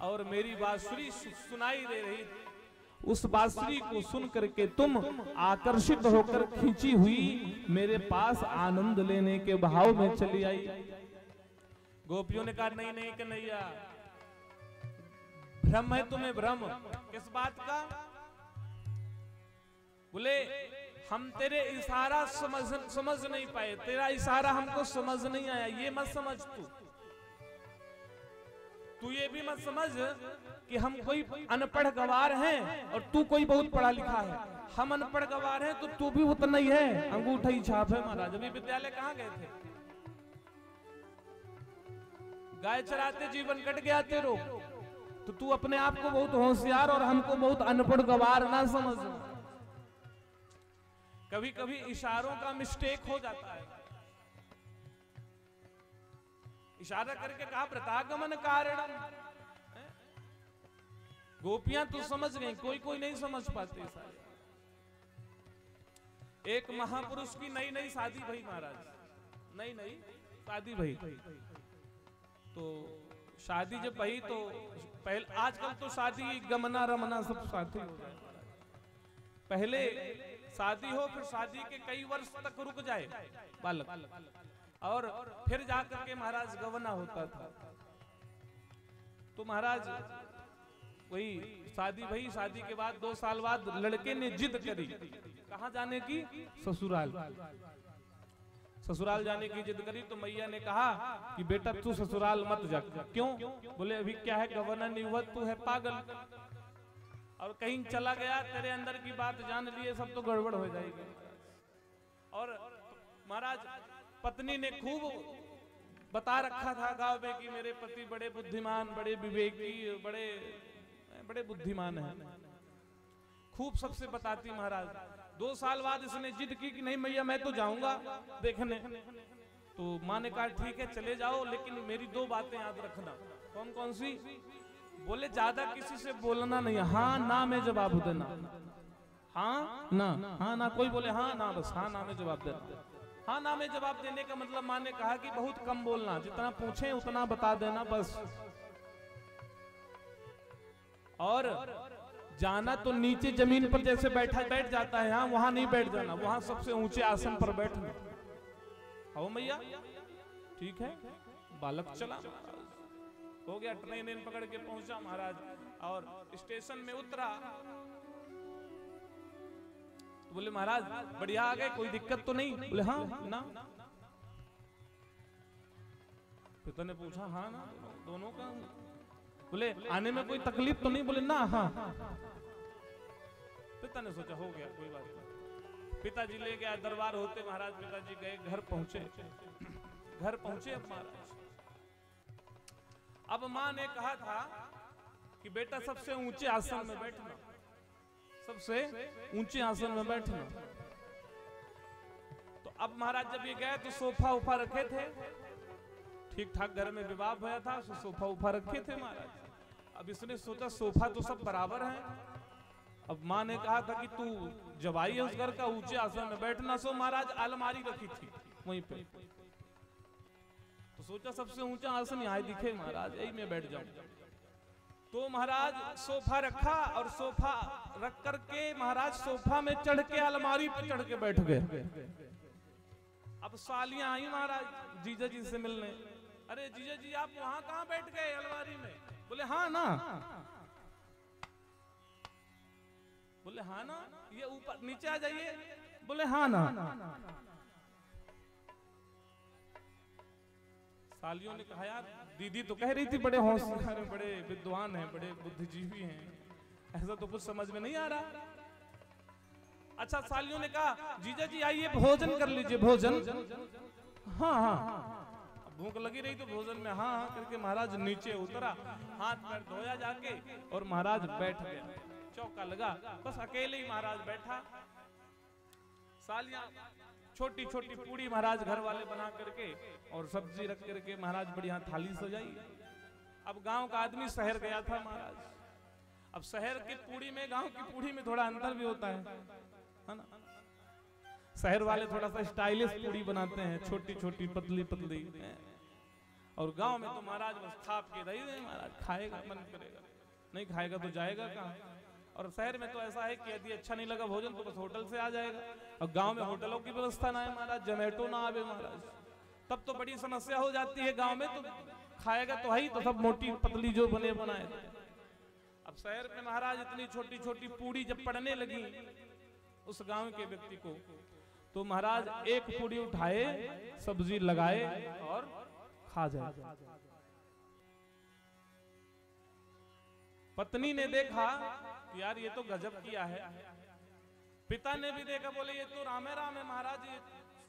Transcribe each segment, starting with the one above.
और मेरी बांसुरी सुनाई दे रही थी। उस बांसुरी को सुन करके तुम आकर्षित होकर खींची हुई मेरे पास आनंद लेने के भाव में चली आई। गोपियों ने कहा नहीं नहीं कन्हैया, भ्रम है तुम्हें, भ्रम। किस बात का? बोले हम तेरे इशारा समझ नहीं पाए, तेरा इशारा हमको समझ नहीं आया। ये मत समझ, तू ये भी मत समझ कि हम कोई अनपढ़ गवार हैं और तू कोई बहुत पढ़ा लिखा है। हम अनपढ़ गवार हैं तो तू भी उतना ही है, अंगूठा ही छाप है। महाराज अभी विद्यालय कहाँ गए थे? गाय चराते जीवन कट गया तेरो, तो तू अपने आप को बहुत होशियार और हमको बहुत अनपढ़ गवार ना समझ। कभी कभी इशारों का मिस्टेक हो जाता है। इशारा करके कहा प्रतागमन कारणम। गोपियां तो समझ गई, कोई कोई नहीं समझ पाते सारे। एक महापुरुष की नई नई शादी भई महाराज, नई नई शादी भई। तो शादी जब भई तो पहले, आजकल तो शादी गमना रमना सब साथ ही हो जाए। पहले शादी हो, फिर शादी के कई वर्ष तक रुक जाए बालक, और फिर जाकर के महाराज गवना होता था। तो महाराज वही शादी भई, शादी के बाद 2 साल बाद लड़के ने जिद करी, कहाँ जाने की? ससुराल। ससुराल जाने की जिद करी तो मैया ने कहा कि बेटा तू ससुराल मत जा। क्यों? बोले अभी क्या है, गवर्नर नहीं हुआ, तू है पागल, और कहीं चला गया तेरे अंदर की बात जान लिए सब तो गड़बड़ हो जाएगी। और महाराज पत्नी ने खूब बता रखा था गांव में कि मेरे पति बड़े बुद्धिमान, बड़े विवेकी, बड़े बुद्धिमान हैं, खूब सबसे बताती। महाराज 2 साल बाद इसने जिद की कि नहीं मैया मैं तो जाऊंगा देखने। तो माँ ने कहा ठीक है चले जाओ, लेकिन मेरी 2 बातें याद रखना। कौन कौन सी? बोले ज्यादा किसी से बोलना नहीं, हाँ ना में जवाब देना। हाँ ना, हाँ ना, कोई बोले हाँ ना, बस हाँ ना में जवाब देना। हाँ ना में जवाब देने का मतलब माँ ने कहा कि बहुत कम बोलना, जितना पूछे उतना बता देना बस। और जाना तो नीचे जमीन पर जैसे बैठ जाता है, हाँ वहां नहीं बैठ जाना, वहां सबसे ऊंचे आसन पर बैठना। हो मैया ठीक है। बालक चला, हो गया, ट्रेन पकड़ के पहुंचा महाराज, और स्टेशन में उतरा। तो बोले महाराज बढ़िया आ गए, कोई दिक्कत तो नहीं? बोले हाँ ना। पिता ने पूछा हाँ ना दोनों का? बोले आने में कोई तकलीफ तो नहीं? बोले ना हाँ। पिता ने सोचा हो गया कोई बात नहीं। पिताजी ले गया, दरबार होते महाराज पिताजी गए, घर पहुंचे। घर पहुंचे अब महाराज, अब माँ ने कहा था कि बेटा सबसे ऊंचे आसन में बैठना, सबसे ऊंचे आसन में बैठना। तो अब महाराज जब ये गए तो सोफा उफा रखे थे, ठीक ठाक घर में विवाह हुआ था, सोफा उफा रखे थे महाराज। अब इसने सोचा सोफा तो सब बराबर है। अब माँ ने कहा था कि तू जब आई है उस घर का ऊंचे आसन में बैठना। सो महाराज अलमारी रखी थी वहीं पे, तो सोचा सबसे ऊंचा आसन यहाँ दिखे महाराज, यही मैं बैठ जाऊं। तो महाराज सोफा रखा, और सोफा रख करके महाराज सोफा में चढ़ के अलमारी पे चढ़ के बैठ गए। अब सालियां आई महाराज जीजा जी से मिलने। अरे जीजा जी आप वहां कहाँ बैठ गए अलमारी में? बोले हाँ ना। बोले हाँ ना, ये ऊपर नीचे आ जाइए। बोले हाँ ना। सालियों ने कहा यार दीदी तो कह रही थी बड़े होशियार हैं, बड़े विद्वान हैं, बड़े बुद्धिजीवी हैं, ऐसा तो कुछ समझ में नहीं आ रहा। अच्छा सालियों ने कहा जीजा जी आइए भोजन कर लीजिए। भोजन? हाँ हाँ। भूख लगी रही तो भोजन में हाँ हाँ करके महाराज नीचे उतरा, हाथ पैर धोया जाके, और महाराज बैठ गया। चौका लगा, बस अकेले ही महाराज बैठा। सालियां छोटी छोटी पूड़ी महाराज घर वाले बना करके और सब्जी रख करके महाराज बढ़िया थाली सजाई। अब गांव का आदमी शहर गया था महाराज। अब शहर की पूड़ी में गांव की पूड़ी में थोड़ा अंतर भी होता है ना। शहर वाले थोड़ा सा स्टाइलिश पूड़ी बनाते हैं, छोटी छोटी पतली पतली, और गांव में तो महाराज बस थाप के रही है, महाराज खाएगा मन करेगा, नहीं खाएगा तो जाएगा कहाँ। और शहर में तो ऐसा है कि यदि अच्छा नहीं लगा भोजन तो बस होटल से आ जाएगा, और गांव में होटलों की व्यवस्था ना है महाराज, जोमेटो ना आवे महाराज, तब तो बड़ी समस्या हो जाती है। गांव में तो खाएगा तो है ही, तो सब मोटी पतली जो बने बनाए। अब शहर में महाराज इतनी छोटी छोटी पूड़ी जब पड़ने लगी उस गांव के व्यक्ति को, तो महाराज एक पूड़ी उठाए, सब्जी लगाए और खा जाए। पत्नी ने देखा कि यार ये तो गजब किया है, पिता ने भी देखा, बोले ये तो राम है महाराज, ये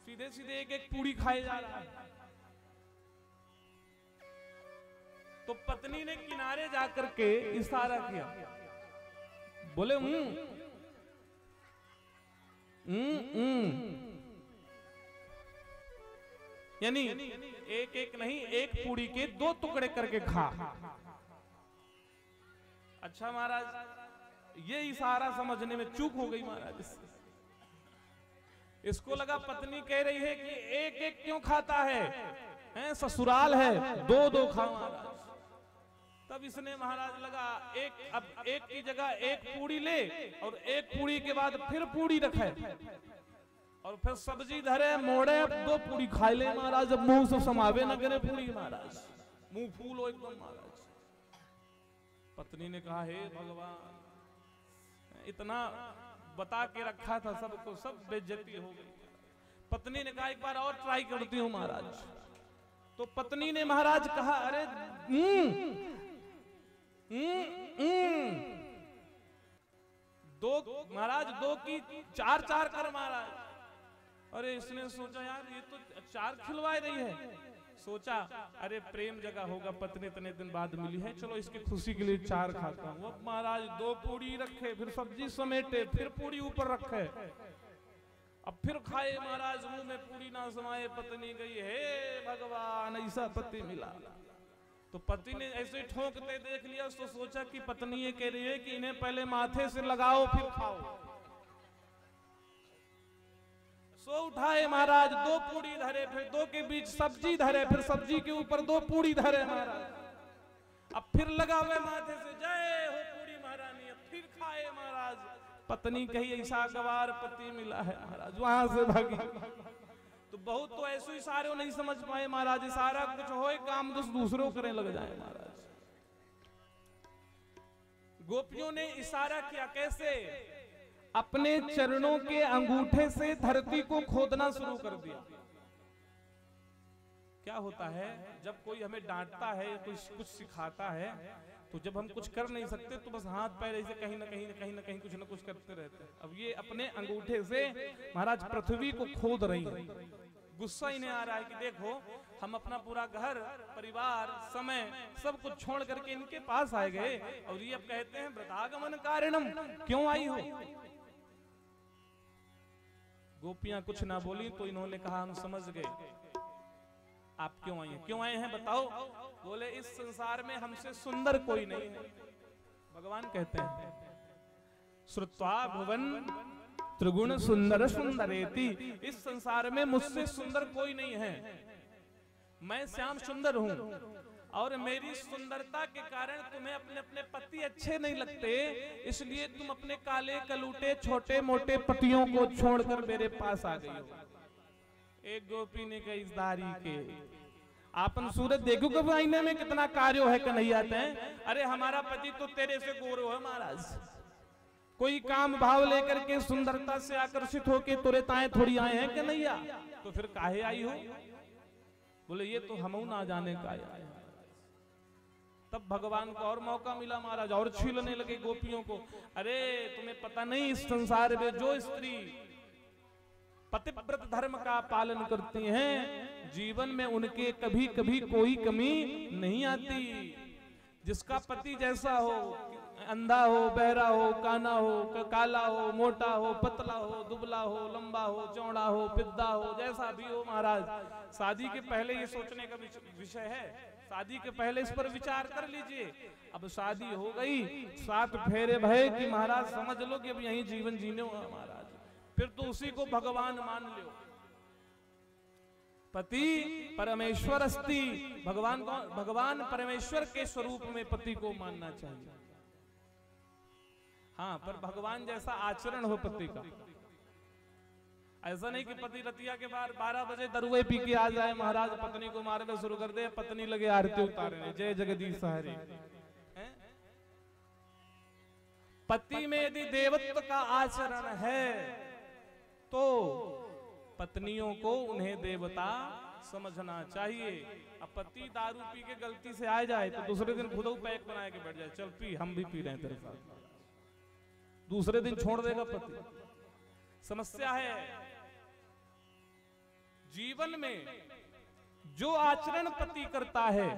सीधे सीधे एक एक पूड़ी खाए जा रहा है। तो पत्नी ने किनारे जाकर के इशारा किया, बोले यानी एक एक नहीं, एक पूड़ी के 2 टुकड़े करके खा। अच्छा महाराज, ये इशारा समझने में चूक हो गई महाराज। इसको लगा पत्नी कह रही है कि एक एक क्यों खाता है, ससुराल है, 2-2 खा महाराज। तब इसने महाराज लगा अब एक की जगह एक पूड़ी ले, और एक पूड़ी के बाद फिर पूड़ी रखे, और फिर सब्जी धरे मोड़े, 2 पूड़ी खा ले महाराज। अब मुंह से समावे न करे पूड़ी महाराज, मुंह फूलो एकदम महाराज। पत्नी ने कहा, हे भगवान, इतना बता के रखा था सबको, सब बेइज्जती हो गई। पत्नी ने कहा एक बार और ट्राई करती हूँ महाराज। तो पत्नी ने महाराज कहा, अरे महाराज 2 की 4-4 कर महाराज। अरे इसने सोचा यार ये तो 4 खिलवा रही है, सोचा अरे प्रेम जगह होगा, पत्नी इतने दिन बाद मिली है, चलो इसकी खुशी के लिए 4 खाता हूँ। अब महाराज 2 पूड़ी रखे, फिर सब्जी समेटे, फिर पूड़ी ऊपर रखे, अब फिर खाए महाराज, मुंह में पूड़ी ना समाये। पत्नी गई, हे भगवान ऐसा पति मिला। तो पति ने ऐसे ठोकते देख लिया, तो सोचा कि पत्नी ये कह रही है कि इन्हें पहले माथे से लगाओ फिर खाओ। सो उठाए महाराज, 2 पूड़ी धरे, फिर 2 के बीच सब्जी धरे, फिर सब्जी के ऊपर 2 पूड़ी धरे महाराज। अब फिर लगावे माथे से, जय हो पूड़ी महारानी। अब फिर खाए महाराज। पत्नी कही ऐसा गवार पति मिला है महाराज, वहां से भागी। तो बहुत तो ऐसे इशारे नहीं समझ पाए महाराज, इशारा कुछ होए काम दूसरों करने लग जाए महाराज। गोपियों ने इशारा किया, कैसे? अपने चरणों के अंगूठे से धरती को खोदना शुरू कर दिया। क्या होता है जब कोई हमें डांटता है, कुछ सिखाता है, तो जब हम कुछ कर नहीं सकते तो बस हाथ पैर ऐसे कहीं ना कहीं कुछ ना कुछ करते रहते हैं। अब ये अपने अंगूठे से महाराज पृथ्वी को खोद रही है। गुस्सा इन्हें आ रहा है कि देखो हम अपना पूरा घर परिवार समय सब कुछ छोड़ करके इनके पास आ गए, और ये अब कहते हैं वृथागमन कारणम, क्यों आई हो? गोपियां कुछ ना बोली तो इन्होंने कहा हम समझ गए आप क्यों आए हैं। क्यों आए हैं बताओ? बोले इस संसार में हमसे सुंदर कोई नहीं है। भगवान कहते हैं श्रुत्वा भुवन त्रिगुण सुंदर सुंदरेति, इस संसार में मुझसे सुंदर कोई नहीं है। मैं श्याम सुंदर हूं, और मेरी सुंदरता के कारण तुम्हें अपने अपने पति अच्छे नहीं लगते, इसलिए तुम अपने काले कलूटे छोटे मोटे पतियों को छोड़कर मेरे पास आ गई हो। एक गोपी ने कही दारी के आपन सूरत देखो कब आईने में, कितना कार्य है कन्हैया हैं। अरे हमारा पति तो तेरे से गोरो है महाराज, कोई काम भाव लेकर के सुंदरता से आकर्षित होके तुरे ताए थोड़ी आए हैं कन्हैया, तो फिर काहे आई हो? बोले ये तो हम ना जाने का आया। तब भगवान को और मौका मिला महाराज, और छीलने लगे गोपियों को। अरे तुम्हें पता नहीं इस संसार में जो स्त्री पतिव्रत धर्म का पालन करती हैं, जीवन में उनके कभी कभी कोई कमी नहीं आती। जिसका पति जैसा हो, अंधा हो, बहरा हो, काना हो, काला हो, मोटा हो, पतला हो, दुबला हो, लंबा हो, चौड़ा हो, पिद्दा हो, जैसा भी हो महाराज, शादी के पहले ये सोचने का विषय है। शादी के पहले इस पर विचार कर लीजिए। अब शादी हो गई, 7 फेरे भय कि महाराज समझ लो कि अब यही जीवन जीने हो महाराज, फिर तो उसी को भगवान मान लो। पति परमेश्वर अस्ति, भगवान परमेश्वर के स्वरूप में पति को मानना चाहिए। हाँ, पर भगवान जैसा आचरण हो पति का। ऐसा नहीं कि पति रतिया के बाद 12 बजे दरुए पी के आ जाए, महाराज पत्नी को मारना शुरू कर दे, पत्नी लगे आरती उतारने, जय जगदीश हरि। पति में यदि देवत्व का आचरण है तो पत्नियों को उन्हें देवता समझना चाहिए। अब पति दारू पी के गलती से आ जाए तो दूसरे दिन खुद पैक बना के बैठ जाए, चल पी, हम भी पी रहे हैं तेरे साथ, दूसरे दिन छोड़ देगा पति। समस्या है जीवन में जो आचरण पति करता है,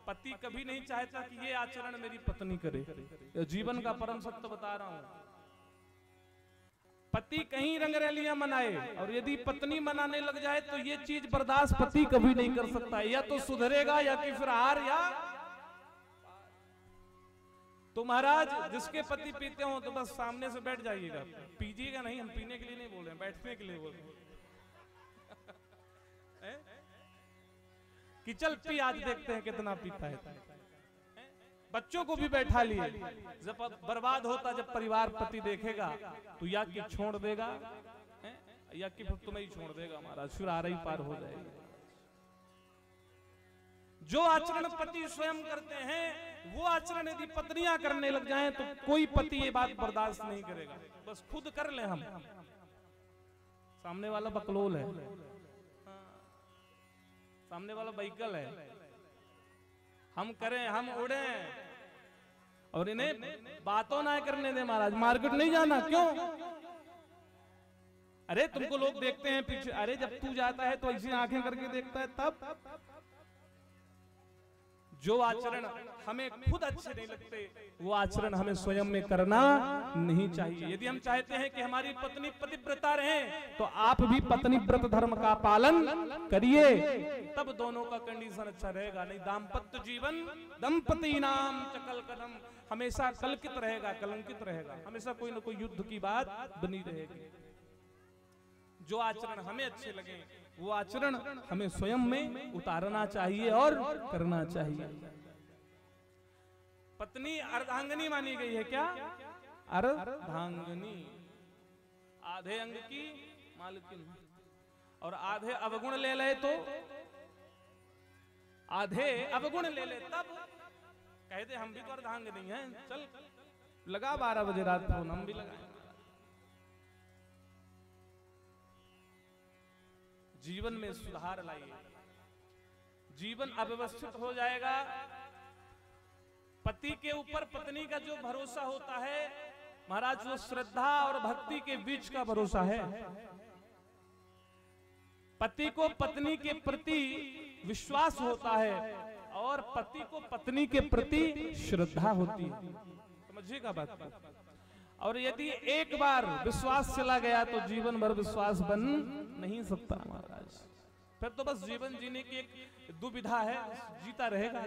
पति कभी नहीं चाहता कि ये आचरण मेरी पत्नी करे। जीवन का परम सत्य बता रहा हूं। पति कहीं रंगरैलियां मनाए और यदि पत्नी मनाने लग जाए तो ये चीज बर्दाश्त पति कभी नहीं कर सकता। या तो सुधरेगा या कि फिर हार या तो महाराज जिसके पति पीते हो तो बस सामने से बैठ जाइएगा, पीजिएगा नहीं, हम पीने के लिए नहीं बोल रहे हैं, बैठने के लिए बोल रहे हैं कि चल पी, आज देखते हैं कितना पीता है। बच्चों को भी बैठा लिए, जब बर्बाद होता जब परिवार पति देखेगा तो या कि छोड़ देगा या कि फिर तुम्हें ही छोड़ देगा महाराज, फिर आ रही पार हो जाएगी। जो आचरण पति स्वयं करते हैं वो आचरण यदि पत्नियां करने लग जाएं तो कोई पति ये बात बर्दाश्त नहीं करेगा। बस खुद कर ले, हम सामने वाला बकलोल है, सामने वाला व्हीकल है, हम करें, हम उड़े और इन्हें बातों ना करने दे महाराज। मार्केट नहीं जाना, क्यों? अरे तुमको लोग देखते हैं पीछे, अरे जब तू जाता है तो ऐसी आंखें करके देखता है तब। जो आचरण हमें खुद अच्छे नहीं लगते वो आचरण हमें स्वयं में करना नहीं चाहिए। यदि हम चाहते हैं कि हमारी पत्नी पतिव्रता रहे तो आप भी पत्नी व्रत धर्म का पालन करिए, तब दोनों का कंडीशन अच्छा रहेगा। नहीं दाम्पत्य जीवन दंपति नाम चकल कदम हमेशा कलंकित रहेगा, कलंकित रहेगा, हमेशा कोई ना कोई युद्ध की बात बनी रहेगी। जो आचरण हमें अच्छे लगे वो आचरण हमें स्वयं में उतारना चाहिए और करना चाहिए। पत्नी अर्धांगिनी मानी गई है, क्या? अर्धांगिनी, आधे अंग की मालकिन। और आधे अवगुण ले ले तो, आधे अवगुण ले ले तब कहते हम भी तो अर्धांगिनी हैं, चल लगा 12 बजे रात फोन, हम भी लगाएंगे। जीवन में सुधार लाइए, जीवन अव्यवस्थित हो जाएगा। पति के ऊपर पत्नी का जो भरोसा होता है महाराज, वो श्रद्धा और भक्ति के बीच का भरोसा है। पति को पत्नी के प्रति विश्वास होता है और पति को पत्नी के प्रति श्रद्धा होती है। समझिएगा बात को। और यदि एक बार विश्वास चला गया तो जीवन भर विश्वास बन नहीं सकता महाराज। फिर तो बस जीवन जीने की एक दुविधा है, जीता रहेगा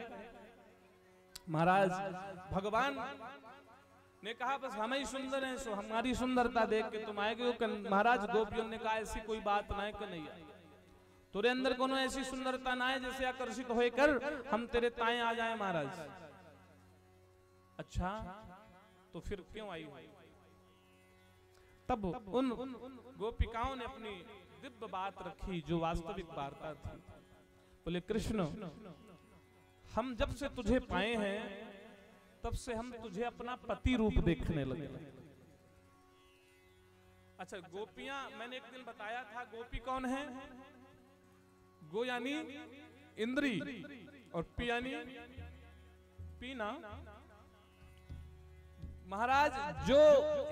महाराज। भगवान ने कहा बस हम ही सुंदर हैं, सो हमारी सुंदरता देख के तुम आएगे। महाराज गोपियों ने कहा ऐसी कोई बात ना है कि नहीं आई, तेरे अंदर कोनो ऐसी सुंदरता ना है जैसे आकर्षित होकर हम तेरे ताएं आ जाए महाराज। अच्छा तो फिर क्यों आई? तब उन गोपिकाओं ने अपनी दिव्य बात रखी जो वास्तविक वार्ता थी। बोले कृष्ण, हम जब से तुझे पाए हैं तब से हम तुझे अपना पति रूप देखने लगे। अच्छा गोपियां, मैंने एक दिन बताया था गोपी कौन है? गो यानी इंद्री और पी यानी पीना। महाराज जो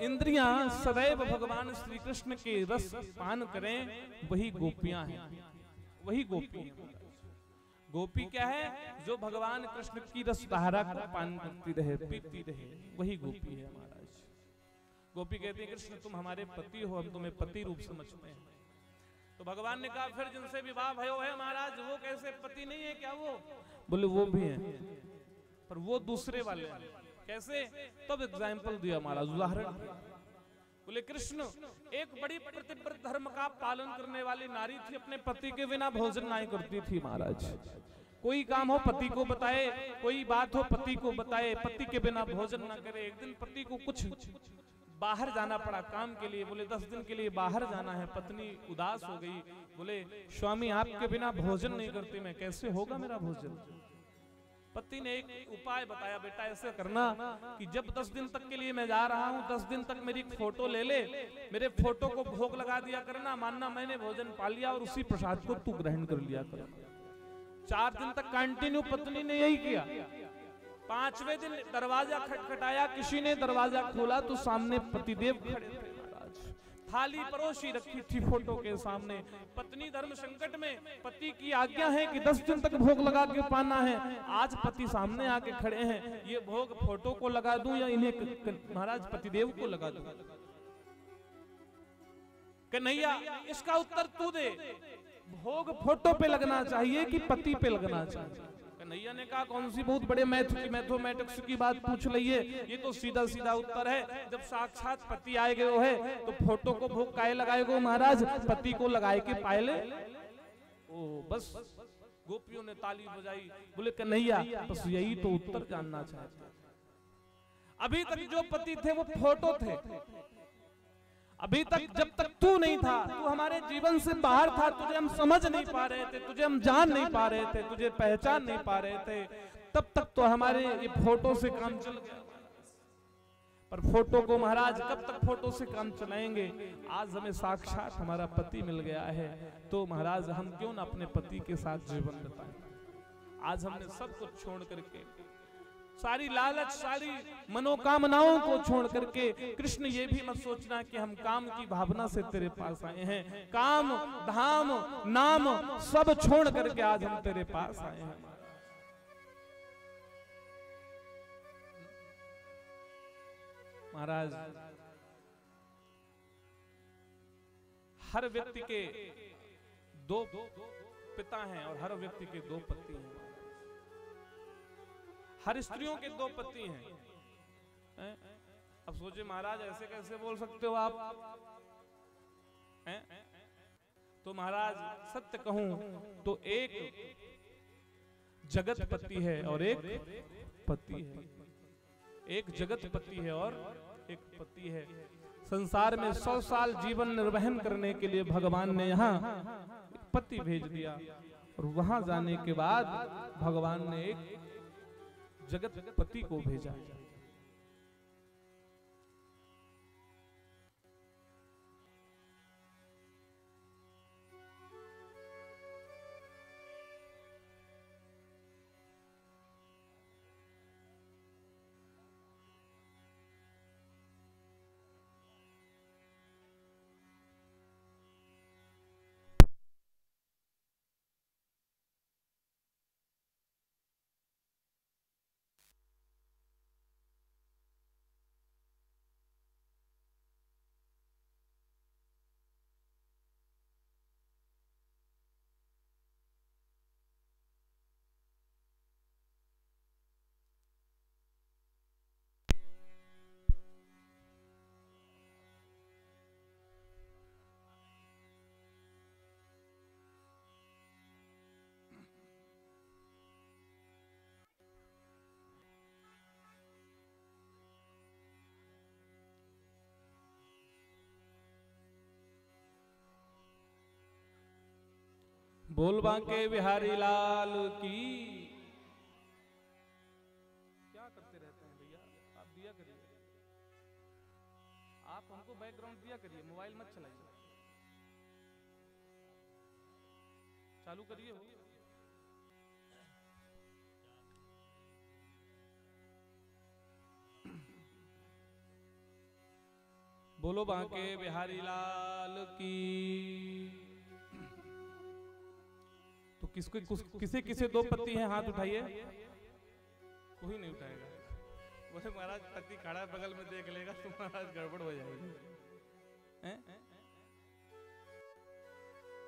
इंद्रियां सदैव भगवान श्री कृष्ण के रस पान करें वही गोपियां हैं, वही गोपी हैं। गोपी क्या है? जो भगवान कृष्ण की रस धारा को पान करती रहे, पीती रहे, वही गोपी है महाराज। गोपी कहती है कृष्ण तुम हमारे पति हो, हम तुम्हें पति रूप समझते हैं। तो भगवान ने कहा फिर जिनसे विवाह भयो है महाराज वो कैसे पति नहीं है क्या? वो बोले वो भी है पर वो दूसरे वाले हैं। कैसे? तब एग्जाम्पल दिया महाराज, उदाहरण। बोले कृष्ण, एक बड़ी पतिव्रत धर्म का पालन करने वाली नारी थी, अपने पति के बिना भोजन नहीं करती थी महाराज। कोई काम हो पति को बताए, कोई बात हो पति को बताए, पति के बिना भोजन ना करे। एक दिन पति को कुछ बाहर जाना पड़ा काम के लिए, बोले 10 दिन के लिए बाहर जाना है। पत्नी उदास हो गई, बोले स्वामी आपके बिना भोजन नहीं करती मैं, कैसे होगा मेरा भोजन। पति ने एक उपाय बताया, बेटा ऐसे करना कि जब 10 दिन तक के लिए मैं जा रहा हूं, 10 दिन तक मेरी फोटो ले ले, मेरे फोटो को भोग लगा दिया करना, मानना मैंने भोजन पा लिया और उसी प्रसाद को तू ग्रहण कर लिया कर। 4 दिन तक कंटिन्यू पत्नी ने यही किया। 5वें दिन दरवाजा खटखटाया, किसी ने दरवाजा खोला तो सामने पतिदेव खड़े थे महाराज। थाली परोसी रखी थी फोटो के सामने। पत्नी धर्म संकट में, पति की आज्ञा है कि 10 दिन तक भोग लगा के पाना है। आज पति सामने आके खड़े हैं, ये भोग फोटो को लगा दूं या इन्हें महाराज पतिदेव को लगा दूं। कन्हैया इसका उत्तर तू दे, भोग फोटो पे लगना चाहिए कि पति पे लगना चाहिए। कन्हैया ने कहा कौन सी बहुत बड़े मैथमेटिक्स की बात पूछ लिये, ये तो सीधा सीधा उत्तर है। जब साक्षात पति आए गए है तो फोटो को भोग काहे लगाएगो महाराज, पति को लगाए के पायले। ओ बस गोपियों ने ताली बजाई, बोले कन्हैया बस यही तो उत्तर जानना चाहते। अभी तक जो पति थे वो फोटो थे, अभी तक जब तक तू नहीं था, तू हमारे जीवन से बाहर था, तुझे हम समझ नहीं पा रहे थे, तुझे हम जान नहीं पा रहे थे, तुझे पहचान नहीं पा रहे थे, तब तक तो हमारे ये फोटो से काम चल गया। पर फोटो को महाराज कब तक फोटो से काम चलाएंगे। आज हमें साक्षात हमारा पति मिल गया है, तो महाराज हम क्यों ना अपने पति के साथ जीवन बिताएं। आज हमने सब कुछ छोड़ करके, सारी लालच, सारी मनोकामनाओं को छोड़ करके, कृष्ण ये भी मत सोचना कि हम काम की भावना से तेरे पास आए हैं। काम धाम नाम सब छोड़ करके आज हम तेरे पास आए हैं। महाराज हर व्यक्ति के 2 पिता हैं और हर व्यक्ति के 2 पति हैं। हर स्त्रियों के 2 पति हैं। अब सोचे महाराज ऐसे कैसे बोल सकते हो आप हैं? तो महाराज सत्य कहूं तो एक जगत पति है और एक पति है। एक जगत पति है और एक पति है। संसार में 100 साल जीवन निर्वहन करने के लिए भगवान ने यहाँ पति भेज दिया और वहां जाने के बाद भगवान ने एक जगत पति को भेजा। बोल बांके बिहारी लाल की। क्या करते रहते हैं भैया, आप दिया करिए, आप हमको बैकग्राउंड दिया करिए, मोबाइल मत चलाइए, चालू करिए हो। बोलो बांके बिहारी लाल की। तो किसे किसे 2 पति हैं, हाथ उठाइए। कोई नहीं उठाएगा। बोले महाराज पति खड़ा बगल में देख लेगा तो महाराज गड़बड़ हो जाएगी।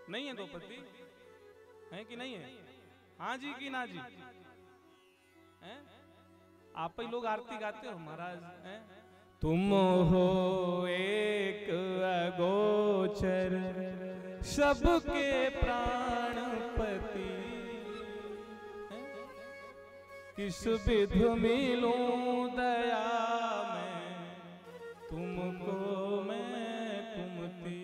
नहीं है 2 पति हैं कि नहीं है? हाँ जी कि ना जी? हैं? आप ही लोग आरती गाते हो महाराज हैं? तुम हो एक अगोचर सबके प्राणपति, किस विधि मिलूं दया में तुमको मैं तुमती।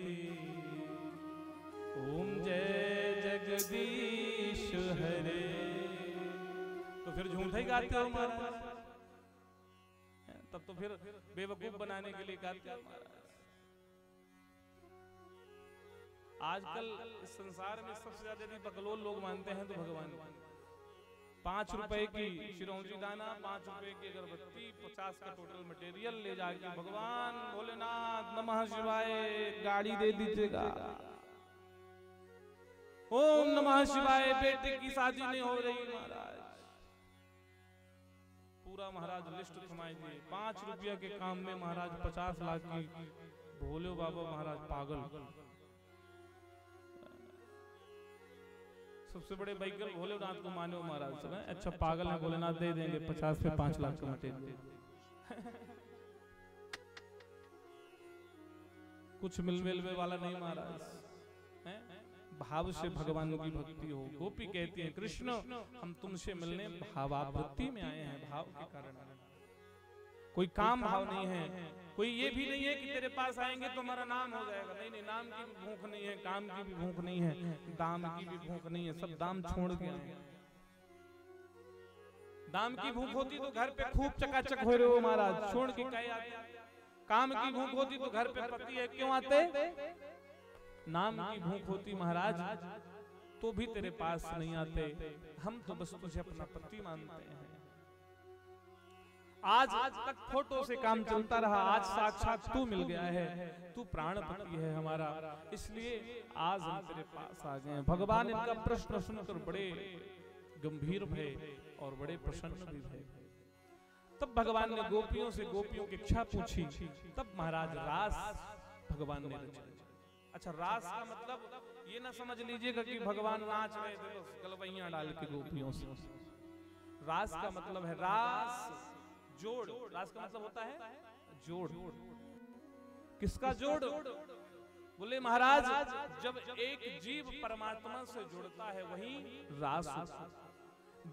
ओम जय जगदीश हरे। तो फिर झूठा ही गाते हो महाराज, तब तो फिर बेवकूफ बनाने के लिए गाते हो महाराज। आजकल इस संसार में सबसे ज्यादा यदि बकलोल लोग मानते हैं तो भगवान। 5 रुपए की चिरौंजी दाना, 5 रुपए की अगरबत्ती, 50 का टोटल मटेरियल ले जाके भगवान भोलेनाथ नमः शिवाय गाड़ी दे दीजिएगा। ओम नमः शिवाय बेटे की शादी नहीं हो रही महाराज। पूरा महाराज लिस्ट थमाएंगे। 5 रुपया के काम में महाराज 50 लाख की। भोले बाबा महाराज पागल। सबसे बड़े बाइकर भोलेनाथ को माने हो महाराज सब। अच्छा पागल है भोलेनाथ, दे देंगे 50 से 5 लाख का मटेरियल। कुछ मिलवे वाला नहीं महाराज। भाव से भगवान की भक्ति हो। गोपी कहती है कृष्ण हम तुमसे मिलने भावावृत्ति में आए हैं, भाव के कारण। कोई काम भाव नहीं है, कोई ये भी नहीं है कि तेरे पास आएंगे तो हमारा नाम हो जाएगा। नहीं नहीं, नाम की भी भूख नहीं है, काम की भी भूख नहीं है, दाम की भी भूख नहीं है। सब दाम छोड़ के आए। दाम की भूख होती तो घर पे खूब चकाचक हो रहे हो महाराज, छोड़ के कहे आते। काम की भूख होती तो घर पे पति है क्यों आते। नाम की भूख होती महाराज तो भी तेरे पास नहीं आते। हम तो बस तुझे अपना पति मानते हैं। आज तक फोटो से काम चलता रहा, आज साक्षात तू मिल गया है। तू प्राणपति है हमारा, इसलिए आज हम तेरे पास आ गए हैं। भगवान इनका प्रश्न सुनकर बड़े गंभीर भय और बड़े प्रसन्न भी भय। तब भगवान ने गोपियों से गोपियों की इच्छा पूछी। तब महाराज रास भगवान ने रचा। अच्छा रास का मतलब ये ना समझ लीजिएगा कि भगवान नाच रहे थे बस गलवैया डाल के गोपियों से। रास का मतलब है रास जोड़। रास का मतलब होता है जोड़। किसका जोड़। बोले महाराज जब एक जीव परमात्मा से जुड़ता है वही रास।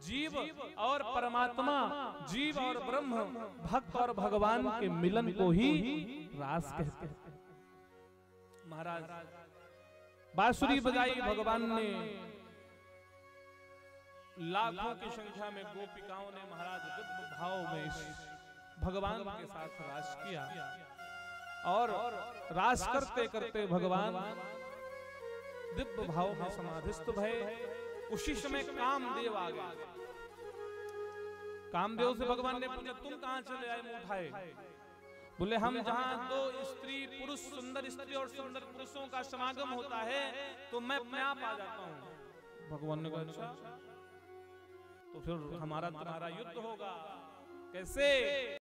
जीव और परमात्मा, जीव और ब्रह्म, भक्त और भगवान के मिलन को ही रास कहते हैं। महाराज बांसुरी बजाई भगवान ने। लाखों की संख्या में गोपिकाओं ने महाराज दिव्य भाव में भगवान के साथ रास किया। और रास करते करते भगवान दिव्य भाव में समाधिस्थ भये। उसी समय कामदेव आ गए। कामदेव से भगवान ने पूछा तुम कहां चले आए मुंह उठाए। बोले हम जहां दो स्त्री पुरुष, सुंदर स्त्री और सुंदर पुरुषों का समागम होता है तो मैं अपने आप आ जाता हूं। भगवान ने कहा अच्छा तो फिर हमारा तुम्हारा युद्ध होगा। कैसे।